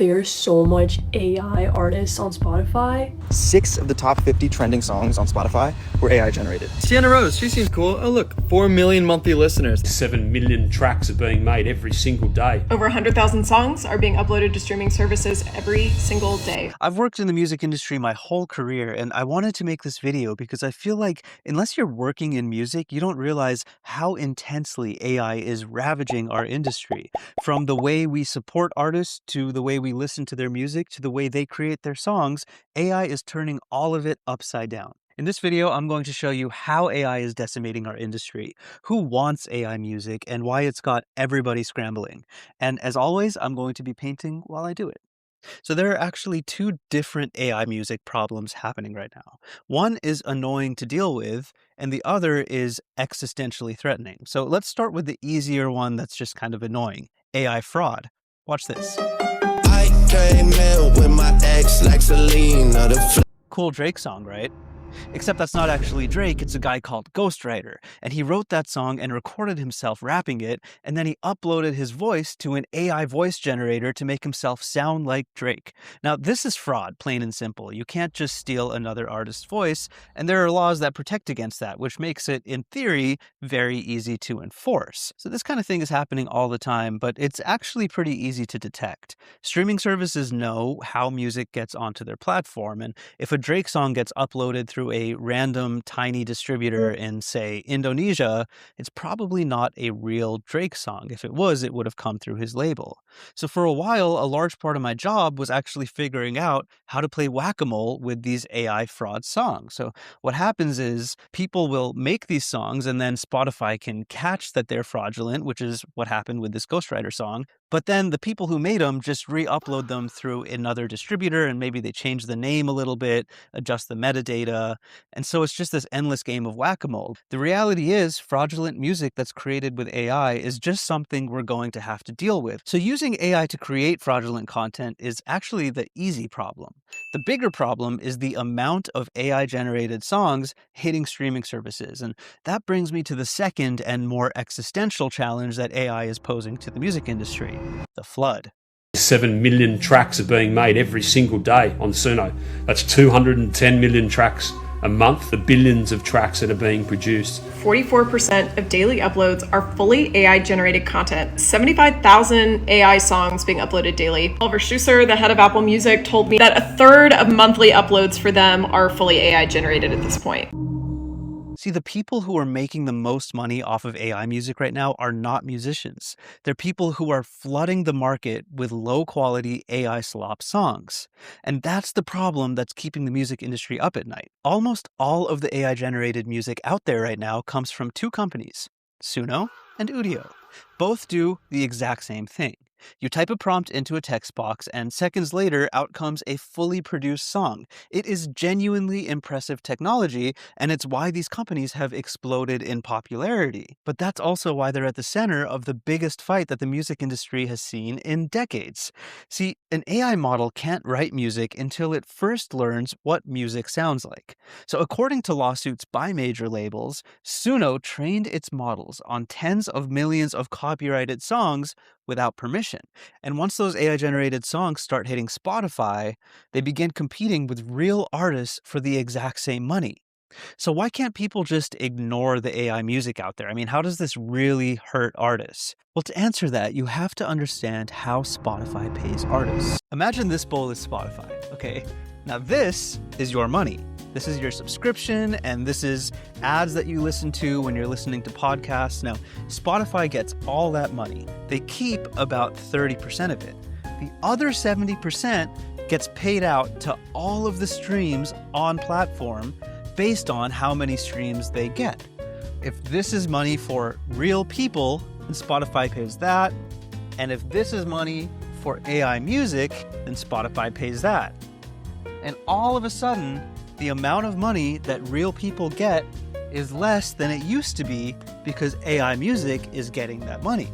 There's so much AI artists on Spotify. 6 of the top 50 trending songs on Spotify were AI generated. Sienna Rose, she seems cool. Oh look, 4 million monthly listeners. 7 million tracks are being made every single day. Over 100,000 songs are being uploaded to streaming services every single day. I've worked in the music industry my whole career, and I wanted to make this video because I feel like unless you're working in music, you don't realize how intensely AI is ravaging our industry. From the way we support artists, to the way we listen to their music, to the way they create their songs, AI is turning all of it upside down. In this video, I'm going to show you how AI is decimating our industry, who wants AI music, and why it's got everybody scrambling. And as always, I'm going to be painting while I do it. So there are actually two different AI music problems happening right now. One is annoying to deal with, and the other is existentially threatening. So let's start with the easier one that's just kind of annoying, AI fraud. Watch this. I came in with my ex like Selena. Cool Drake song, right? Except that's not actually Drake, it's a guy called Ghostwriter, and he wrote that song and recorded himself rapping it, and then he uploaded his voice to an AI voice generator to make himself sound like Drake. Now, this is fraud, plain and simple. You can't just steal another artist's voice, and there are laws that protect against that, which makes it, in theory, very easy to enforce. So this kind of thing is happening all the time, but it's actually pretty easy to detect. Streaming services know how music gets onto their platform, and if a Drake song gets uploaded through a random tiny distributor in, say, Indonesia, it's probably not a real Drake song. If it was, it would have come through his label. So for a while, a large part of my job was actually figuring out how to play whack-a-mole with these AI fraud songs. So what happens is people will make these songs and then Spotify can catch that they're fraudulent, which is what happened with this Ghostwriter song. But then the people who made them just re-upload them through another distributor, and maybe they change the name a little bit, adjust the metadata, and so it's just this endless game of whack-a-mole. The reality is, fraudulent music that's created with AI is just something we're going to have to deal with. So using AI to create fraudulent content is actually the easy problem. The bigger problem is the amount of AI-generated songs hitting streaming services, and that brings me to the second and more existential challenge that AI is posing to the music industry. The flood. 7 million tracks are being made every single day on Suno. That's 210 million tracks a month, the billions of tracks that are being produced. 44% of daily uploads are fully AI-generated content. 75,000 AI songs being uploaded daily. Oliver Schusser, the head of Apple Music, told me that a third of monthly uploads for them are fully AI-generated at this point. See, the people who are making the most money off of AI music right now are not musicians. They're people who are flooding the market with low-quality AI slop songs. And that's the problem that's keeping the music industry up at night. Almost all of the AI-generated music out there right now comes from two companies, Suno and Udio. Both do the exact same thing. You type a prompt into a text box, and seconds later, out comes a fully produced song. It is genuinely impressive technology, and it's why these companies have exploded in popularity. But that's also why they're at the center of the biggest fight that the music industry has seen in decades. See, an AI model can't write music until it first learns what music sounds like. So according to lawsuits by major labels, Suno trained its models on tens of millions of copyrighted songs without permission. And once those AI-generated songs start hitting Spotify, they begin competing with real artists for the exact same money. So why can't people just ignore the AI music out there? I mean, how does this really hurt artists? Well, to answer that, you have to understand how Spotify pays artists. Imagine this bowl is Spotify, okay? Now this is your money. This is your subscription, and this is ads that you listen to when you're listening to podcasts. Now, Spotify gets all that money. They keep about 30% of it. The other 70% gets paid out to all of the streams on platform based on how many streams they get. If this is money for real people, then Spotify pays that. And if this is money for AI music, then Spotify pays that. And all of a sudden, the amount of money that real people get is less than it used to be because AI music is getting that money.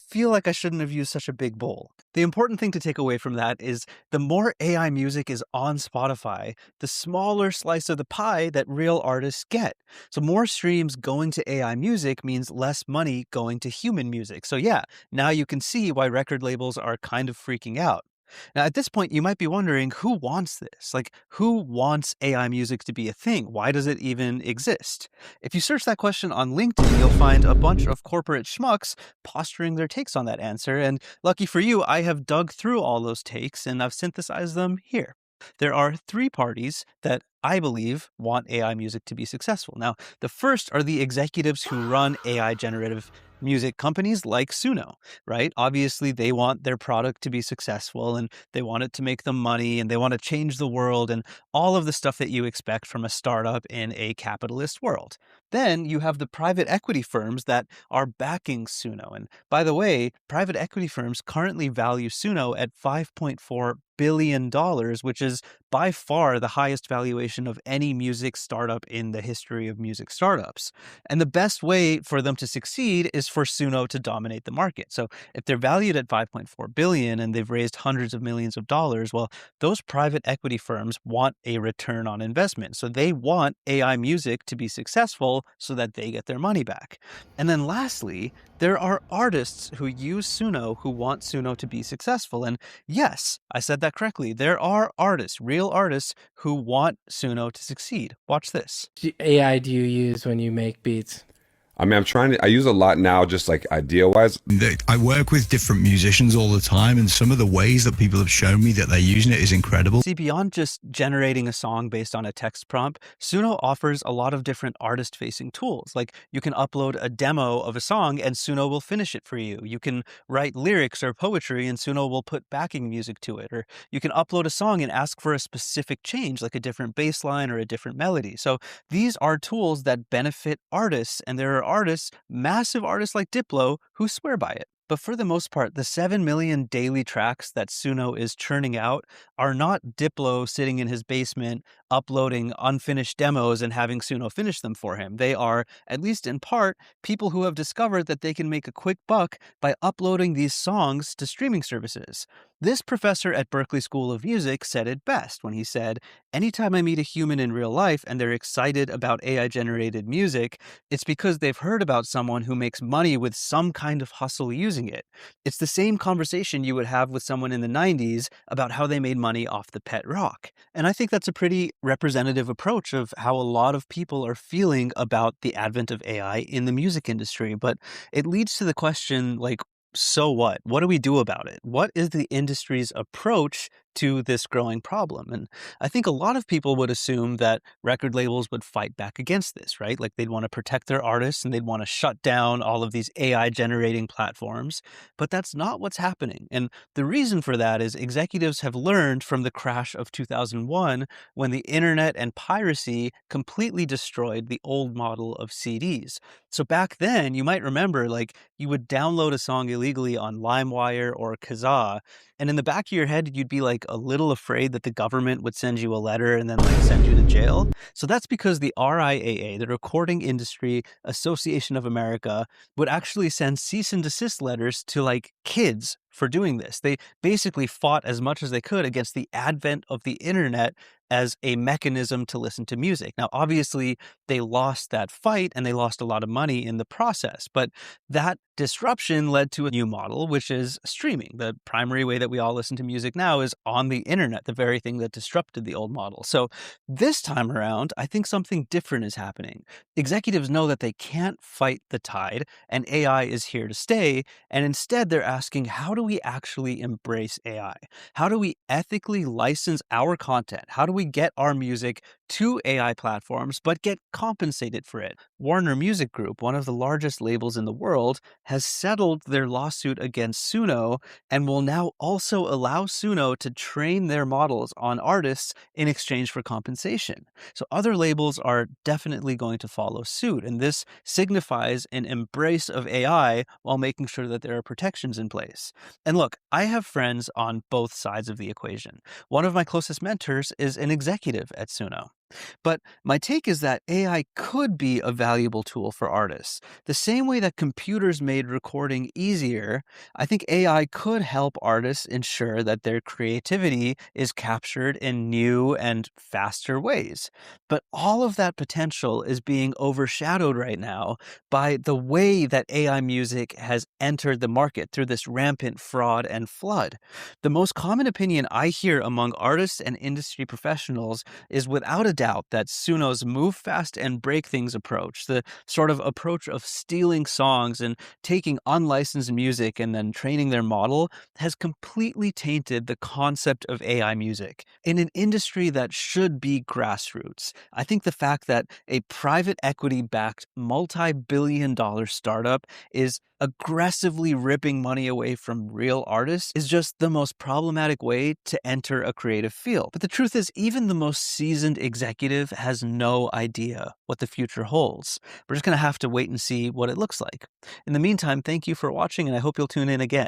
Feel like I shouldn't have used such a big bowl. The important thing to take away from that is the more AI music is on Spotify, the smaller slice of the pie that real artists get. So more streams going to AI music means less money going to human music. So yeah, now you can see why record labels are kind of freaking out. Now, at this point, you might be wondering, who wants this? Like, who wants AI music to be a thing? Why does it even exist? If you search that question on LinkedIn, you'll find a bunch of corporate schmucks posturing their takes on that answer. And lucky for you, I have dug through all those takes and I've synthesized them here. There are three parties that I believe want AI music to be successful. Now, the first are the executives who run AI generative music companies like Suno, right? Obviously, they want their product to be successful and they want it to make them money and they want to change the world and all of the stuff that you expect from a startup in a capitalist world. Then you have the private equity firms that are backing Suno. And by the way, private equity firms currently value Suno at $5.4 billion, which is by far the highest valuation of any music startup in the history of music startups. And the best way for them to succeed is for Suno to dominate the market. So if they're valued at 5.4 billion and they've raised hundreds of millions of dollars, well, those private equity firms want a return on investment. So they want AI music to be successful so that they get their money back. And then lastly, there are artists who use Suno who want Suno to be successful. And yes, I said that correctly. There are artists, real artists, who want Suno to succeed. Watch this. AI do you use when you make beats? I mean, I use a lot now, just like idea wise. I work with different musicians all the time, and some of the ways that people have shown me that they're using it is incredible. See, beyond just generating a song based on a text prompt, Suno offers a lot of different artist-facing tools. Like you can upload a demo of a song and Suno will finish it for you. You can write lyrics or poetry and Suno will put backing music to it. Or you can upload a song and ask for a specific change, like a different bass line or a different melody. So these are tools that benefit artists, and there are artists, massive artists like Diplo, who swear by it. But for the most part, the 7 million daily tracks that Suno is churning out are not Diplo sitting in his basement uploading unfinished demos and having Suno finish them for him. They are, at least in part, people who have discovered that they can make a quick buck by uploading these songs to streaming services. This professor at Berklee School of Music said it best when he said, "Anytime I meet a human in real life and they're excited about AI-generated music, it's because they've heard about someone who makes money with some kind of hustle using it. It's the same conversation you would have with someone in the 90s about how they made money off the pet rock." And I think that's a pretty representative approach of how a lot of people are feeling about the advent of AI in the music industry. But it leads to the question, like, so what? What do we do about it? What is the industry's approach to this growing problem? And I think a lot of people would assume that record labels would fight back against this, right? Like they'd want to protect their artists and they'd want to shut down all of these AI generating platforms. But that's not what's happening. And the reason for that is executives have learned from the crash of 2001 when the internet and piracy completely destroyed the old model of CDs. So back then, you might remember, like, you would download a song illegally on LimeWire or Kazaa, and in the back of your head, you'd be like a little afraid that the government would send you a letter and then like send you to jail. So that's because the RIAA, the Recording Industry Association of America, would actually send cease and desist letters to like kids for doing this. They basically fought as much as they could against the advent of the internet as a mechanism to listen to music. Now, obviously, they lost that fight and they lost a lot of money in the process, but that disruption led to a new model, which is streaming. The primary way that we all listen to music now is on the internet, the very thing that disrupted the old model. So this time around, I think something different is happening. Executives know that they can't fight the tide and AI is here to stay. And instead, they're asking, how do we actually embrace AI? How do we ethically license our content? How do we get our music to AI platforms, but get compensated for it? Warner Music Group, one of the largest labels in the world, has settled their lawsuit against Suno and will now also allow Suno to train their models on artists in exchange for compensation. So other labels are definitely going to follow suit, and this signifies an embrace of AI while making sure that there are protections in place. And look, I have friends on both sides of the equation. One of my closest mentors is an executive at Suno. But my take is that AI could be a valuable tool for artists. The same way that computers made recording easier, I think AI could help artists ensure that their creativity is captured in new and faster ways. But all of that potential is being overshadowed right now by the way that AI music has entered the market through this rampant fraud and flood. The most common opinion I hear among artists and industry professionals is without a doubt that Suno's move fast and break things approach, the sort of approach of stealing songs and taking unlicensed music and then training their model, has completely tainted the concept of AI music. In an industry that should be grassroots, I think the fact that a private equity-backed multi-billion-dollar startup is aggressively ripping money away from real artists is just the most problematic way to enter a creative field. But the truth is, even the most seasoned executive has no idea what the future holds. We're just going to have to wait and see what it looks like. In the meantime, thank you for watching, and I hope you'll tune in again.